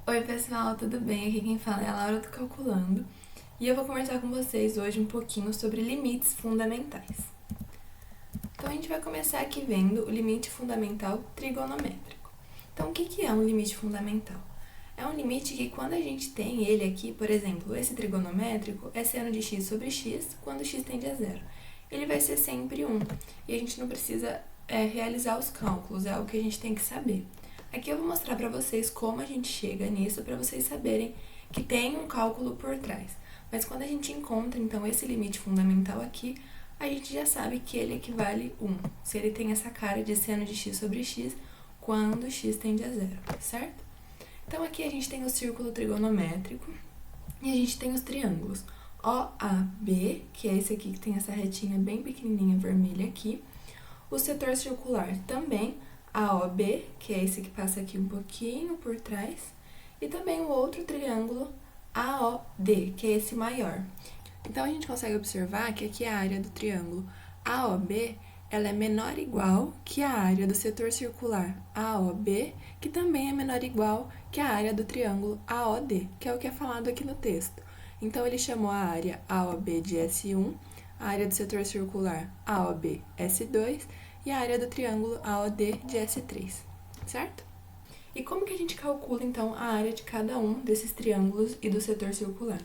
Oi pessoal, tudo bem? Aqui quem fala é a Laura do Calculando e eu vou conversar com vocês hoje um pouquinho sobre limites fundamentais. Então a gente vai começar aqui vendo o limite fundamental trigonométrico. Então o que é um limite fundamental? É um limite que quando a gente tem ele aqui, por exemplo, esse trigonométrico é seno de x sobre x quando x tende a zero. Ele vai ser sempre 1 e a gente não precisa realizar os cálculos, é algo que a gente tem que saber. Aqui eu vou mostrar para vocês como a gente chega nisso, para vocês saberem que tem um cálculo por trás. Mas quando a gente encontra, então, esse limite fundamental aqui, a gente já sabe que ele equivale a 1, se ele tem essa cara de seno de x sobre x quando x tende a zero, certo? Então, aqui a gente tem o círculo trigonométrico e a gente tem os triângulos OAB, que é esse aqui que tem essa retinha bem pequenininha vermelha aqui, o setor circular também, AOB, que é esse que passa aqui um pouquinho por trás, e também o outro triângulo AOD, que é esse maior. Então, a gente consegue observar que aqui a área do triângulo AOB ela é menor ou igual que a área do setor circular AOB, que também é menor ou igual que a área do triângulo AOD, que é o que é falado aqui no texto. Então, ele chamou a área AOB de S1, a área do setor circular AOB S2 e a área do triângulo AOD de S3, certo? E como que a gente calcula, então, a área de cada um desses triângulos e do setor circular?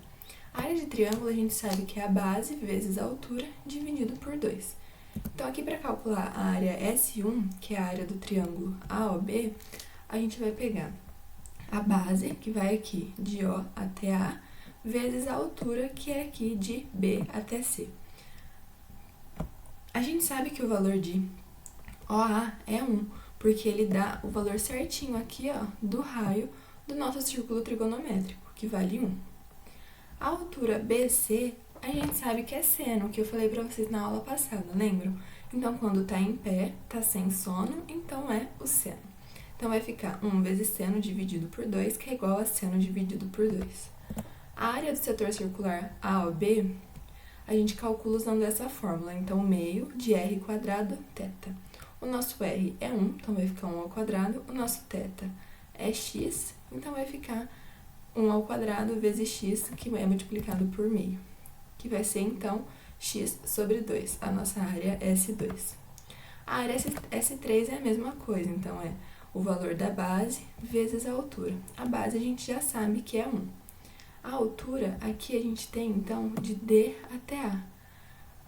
A área de triângulo a gente sabe que é a base vezes a altura dividido por 2. Então, aqui para calcular a área S1, que é a área do triângulo AOB, a gente vai pegar a base, que vai aqui de O até A, vezes a altura, que é aqui de B até C. A gente sabe que o valor de OA é 1, porque ele dá o valor certinho aqui, ó, do raio do nosso círculo trigonométrico, que vale 1. A altura BC, a gente sabe que é seno, que eu falei pra vocês na aula passada, lembram? Então, quando tá em pé, tá sem sono, então é o seno. Então, vai ficar 1 vezes seno dividido por 2, que é igual a seno dividido por 2. A área do setor circular AOB, a gente calcula usando essa fórmula. Então, meio de r quadrado θ. O nosso r é 1, então vai ficar 1 ao quadrado. O nosso θ é x, então vai ficar 1 ao quadrado vezes x, que é multiplicado por meio, que vai ser, então, x sobre 2, a nossa área S2. A área S3 é a mesma coisa, então é o valor da base vezes a altura. A base a gente já sabe que é 1. A altura, aqui a gente tem, então, de D até A.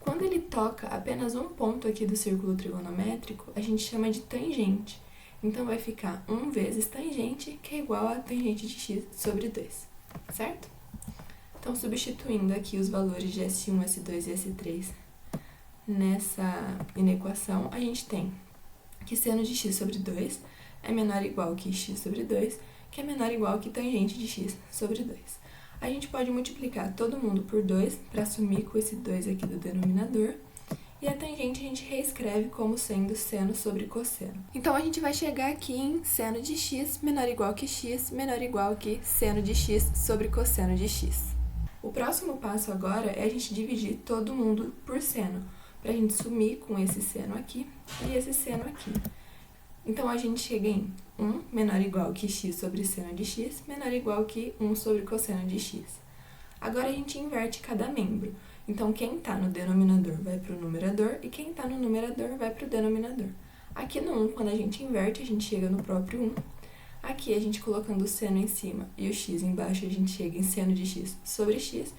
Quando ele toca apenas um ponto aqui do círculo trigonométrico, a gente chama de tangente. Então, vai ficar 1 vezes tangente, que é igual a tangente de x sobre 2, certo? Então, substituindo aqui os valores de S1, S2 e S3 nessa inequação, a gente tem que seno de x sobre 2 é menor ou igual que x sobre 2, que é menor ou igual que tangente de x sobre 2. A gente pode multiplicar todo mundo por 2 para sumir com esse 2 aqui do denominador. E a tangente a gente reescreve como sendo seno sobre cosseno. Então, a gente vai chegar aqui em seno de x menor ou igual que x menor ou igual que seno de x sobre cosseno de x. O próximo passo agora é a gente dividir todo mundo por seno, para a gente sumir com esse seno aqui e esse seno aqui. Então, a gente chega em 1 menor ou igual que x sobre seno de x menor ou igual que 1 sobre cosseno de x. Agora, a gente inverte cada membro. Então, quem está no denominador vai para o numerador e quem está no numerador vai para o denominador. Aqui no 1, quando a gente inverte, a gente chega no próprio 1. Aqui, a gente colocando o seno em cima e o x embaixo, a gente chega em seno de x sobre x.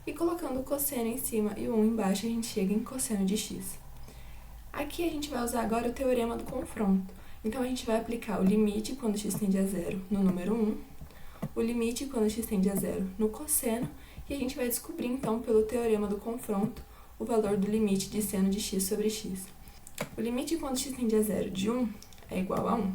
E colocando o cosseno em cima e o 1 embaixo, a gente chega em cosseno de x. Aqui, a gente vai usar agora o teorema do confronto. Então, a gente vai aplicar o limite quando x tende a zero no número 1, o limite quando x tende a zero no cosseno, e a gente vai descobrir, então, pelo teorema do confronto, o valor do limite de seno de x sobre x. O limite quando x tende a zero de 1 é igual a 1.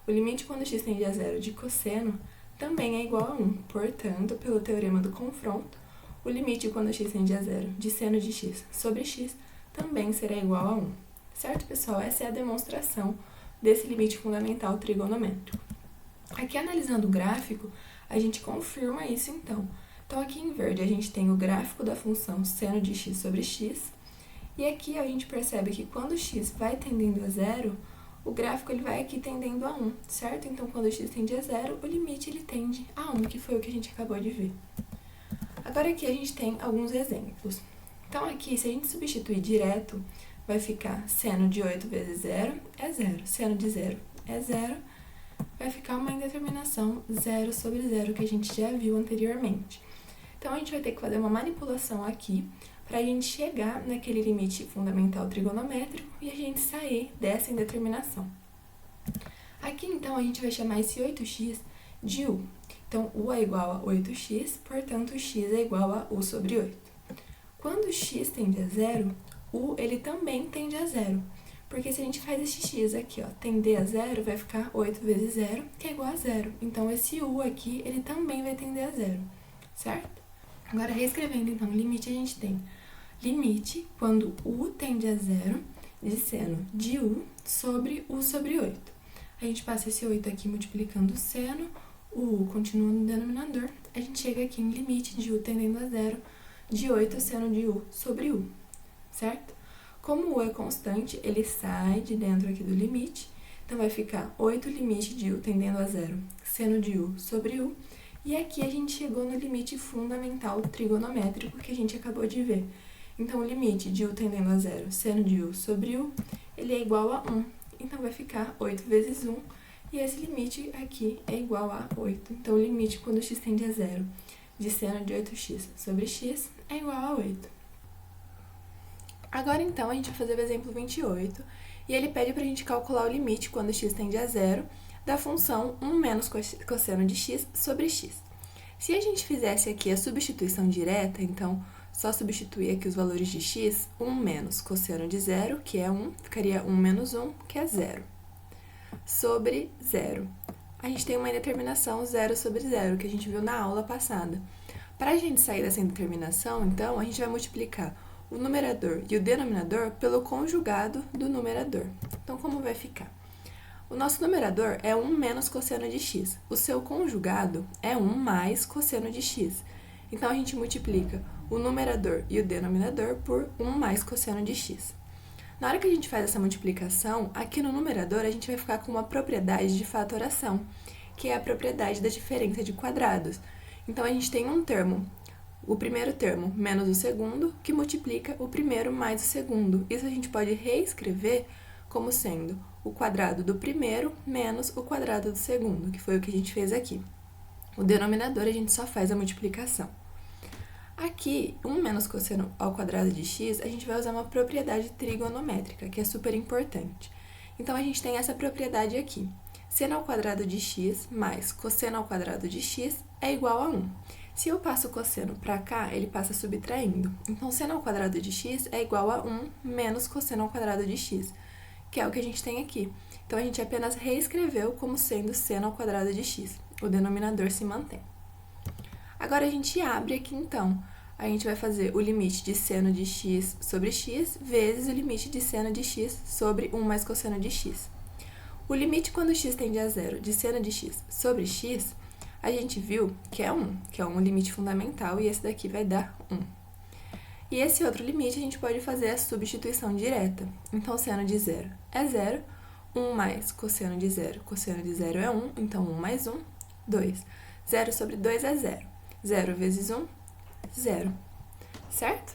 O limite quando x tende a zero de cosseno também é igual a 1. Portanto, pelo teorema do confronto, o limite quando x tende a zero de seno de x sobre x também será igual a 1. Certo, pessoal? Essa é a demonstração desse limite fundamental trigonométrico. Aqui, analisando o gráfico, a gente confirma isso, então. Então, aqui em verde, a gente tem o gráfico da função seno de x sobre x. E aqui a gente percebe que quando x vai tendendo a zero, o gráfico ele vai aqui tendendo a 1, certo? Então, quando o x tende a 0, o limite ele tende a 1, que foi o que a gente acabou de ver. Agora aqui a gente tem alguns exemplos. Então, aqui, se a gente substituir direto, vai ficar seno de 8 vezes 0 é 0. Seno de 0 é 0. Vai ficar uma indeterminação 0 sobre 0, que a gente já viu anteriormente. Então, a gente vai ter que fazer uma manipulação aqui para a gente chegar naquele limite fundamental trigonométrico e a gente sair dessa indeterminação. Aqui, então, a gente vai chamar esse 8x de u. Então, u é igual a 8x, portanto, x é igual a u sobre 8. Quando x tende a 0, u ele também tende a 0. Porque se a gente faz esse x aqui, ó, tender a 0, vai ficar 8 vezes 0, que é igual a 0. Então, esse u aqui, ele também vai tender a 0, certo? Agora, reescrevendo, então, o limite a gente tem limite quando u tende a 0 de seno de u sobre u sobre 8. A gente passa esse 8 aqui multiplicando o seno, o u continua no denominador, a gente chega aqui em limite de u tendendo a 0 de 8 seno de u sobre u, certo? Como o u é constante, ele sai de dentro aqui do limite, então vai ficar 8 limite de u tendendo a 0 seno de u sobre u, e aqui a gente chegou no limite fundamental trigonométrico que a gente acabou de ver. Então, o limite de u tendendo a 0 seno de u sobre u, ele é igual a 1, então vai ficar 8 vezes 1, e esse limite aqui é igual a 8. Então, o limite quando x tende a 0 de seno de 8x sobre x é igual a 8. Agora, então, a gente vai fazer o exemplo 28, e ele pede para a gente calcular o limite quando x tende a 0 da função 1 menos cosseno de x sobre x. Se a gente fizesse aqui a substituição direta, então, só substituir aqui os valores de x, 1 menos cosseno de 0, que é 1, ficaria 1 menos 1, que é 0, sobre 0. A gente tem uma indeterminação 0 sobre 0, que a gente viu na aula passada. Para a gente sair dessa indeterminação, então, a gente vai multiplicar o numerador e o denominador pelo conjugado do numerador. Então, como vai ficar? O nosso numerador é 1 menos cosseno de x. O seu conjugado é 1 mais cosseno de x. Então, a gente multiplica o numerador e o denominador por 1 mais cosseno de x. Na hora que a gente faz essa multiplicação, aqui no numerador a gente vai ficar com uma propriedade de fatoração, que é a propriedade da diferença de quadrados. Então, a gente tem um termo, o primeiro termo menos o segundo, que multiplica o primeiro mais o segundo. Isso a gente pode reescrever como sendo o quadrado do primeiro menos o quadrado do segundo, que foi o que a gente fez aqui. O denominador a gente só faz a multiplicação. Aqui, 1 menos cosseno ao quadrado de x, a gente vai usar uma propriedade trigonométrica, que é super importante. Então, a gente tem essa propriedade aqui. Seno ao quadrado de x mais cosseno ao quadrado de x é igual a 1. Se eu passo o cosseno para cá, ele passa subtraindo. Então, seno ao quadrado de x é igual a 1 menos cosseno ao quadrado de x, que é o que a gente tem aqui. Então, a gente apenas reescreveu como sendo seno ao quadrado de x. O denominador se mantém. Agora, a gente abre aqui, então. A gente vai fazer o limite de seno de x sobre x vezes o limite de seno de x sobre 1 mais cosseno de x. O limite quando x tende a 0 de seno de x sobre x, a gente viu que é 1, que é um limite fundamental, e esse daqui vai dar 1. E esse outro limite a gente pode fazer a substituição direta. Então, seno de 0 é 0, 1 mais cosseno de 0 é 1, então 1 mais 1, 2. 0 sobre 2 é 0. 0 vezes 1, 0. Certo?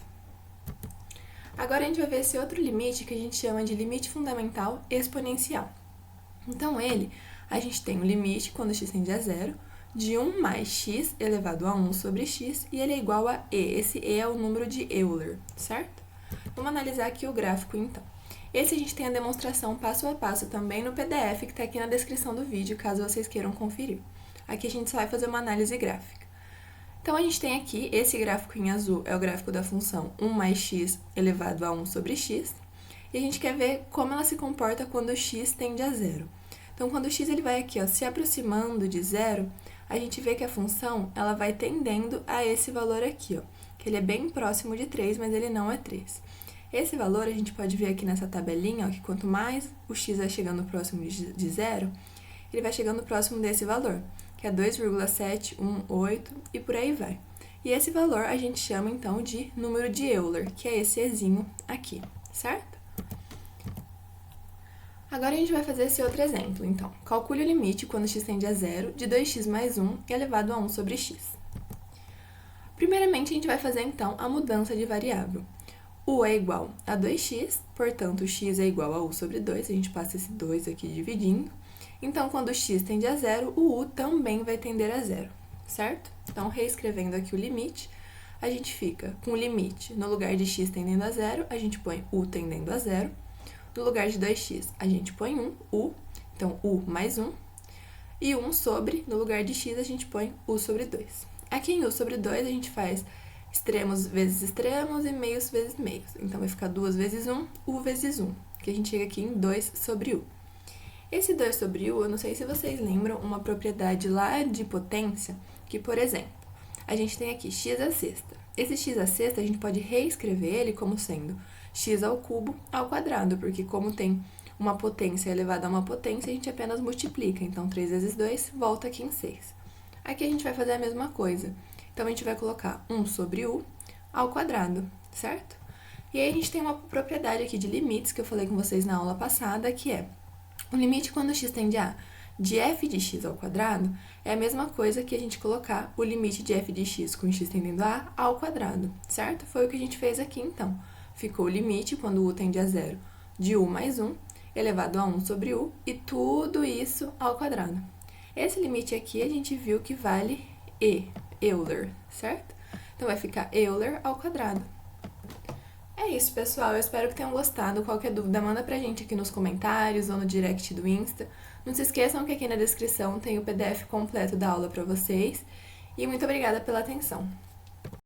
Agora, a gente vai ver esse outro limite que a gente chama de limite fundamental exponencial. Então, a gente tem um limite, quando x tende a 0, de 1 mais x elevado a 1 sobre x, e ele é igual a e. Esse e é o número de Euler, certo? Vamos analisar aqui o gráfico, então. Esse a gente tem a demonstração passo a passo também no PDF, que está aqui na descrição do vídeo, caso vocês queiram conferir. Aqui a gente só vai fazer uma análise gráfica. Então, a gente tem aqui, esse gráfico em azul é o gráfico da função 1 mais x elevado a 1 sobre x, e a gente quer ver como ela se comporta quando x tende a 0. Então, quando o x ele vai aqui, ó, se aproximando de 0, a gente vê que a função ela vai tendendo a esse valor aqui, ó, que ele é bem próximo de 3, mas ele não é 3. Esse valor a gente pode ver aqui nessa tabelinha, ó, que quanto mais o x vai chegando próximo de 0, ele vai chegando próximo desse valor, que é 2,718 e por aí vai. E esse valor a gente chama, então, de número de Euler, que é esse ezinho aqui, certo? Agora a gente vai fazer esse outro exemplo, então. Calcule o limite quando x tende a zero de 2x mais 1 elevado a 1 sobre x. Primeiramente, a gente vai fazer, então, a mudança de variável. U é igual a 2x, portanto, x é igual a u sobre 2, a gente passa esse 2 aqui dividindo. Então, quando x tende a zero, o u também vai tender a zero, certo? Então, reescrevendo aqui o limite, a gente fica com o limite, no lugar de x tendendo a zero, a gente põe u tendendo a zero. No lugar de 2x, a gente põe 1, u, então u mais 1. E 1 sobre, no lugar de x, a gente põe u sobre 2. Aqui em u sobre 2, a gente faz extremos vezes extremos e meios vezes meios. Então, vai ficar 2 vezes 1, u vezes 1, que a gente chega aqui em 2 sobre u. Esse 2 sobre u, eu não sei se vocês lembram uma propriedade lá de potência, que, por exemplo, a gente tem aqui x à sexta. Esse x à sexta, a gente pode reescrever ele como sendo x ao cubo ao quadrado, porque como tem uma potência elevada a uma potência, a gente apenas multiplica. Então, 3 vezes 2 volta aqui em 6. Aqui a gente vai fazer a mesma coisa. Então, a gente vai colocar 1 sobre u ao quadrado, certo? E aí, a gente tem uma propriedade aqui de limites que eu falei com vocês na aula passada, que é o limite quando x tende a de f de x ao quadrado é a mesma coisa que a gente colocar o limite de f de x com x tendendo a ao quadrado, certo? Foi o que a gente fez aqui, então. Ficou o limite, quando u tende a zero, de u mais 1, elevado a 1 sobre u, e tudo isso ao quadrado. Esse limite aqui a gente viu que vale e, Euler, certo? Então, vai ficar Euler ao quadrado. É isso, pessoal. Eu espero que tenham gostado. Qualquer dúvida, manda pra gente aqui nos comentários ou no direct do Insta. Não se esqueçam que aqui na descrição tem o PDF completo da aula pra vocês. E muito obrigada pela atenção.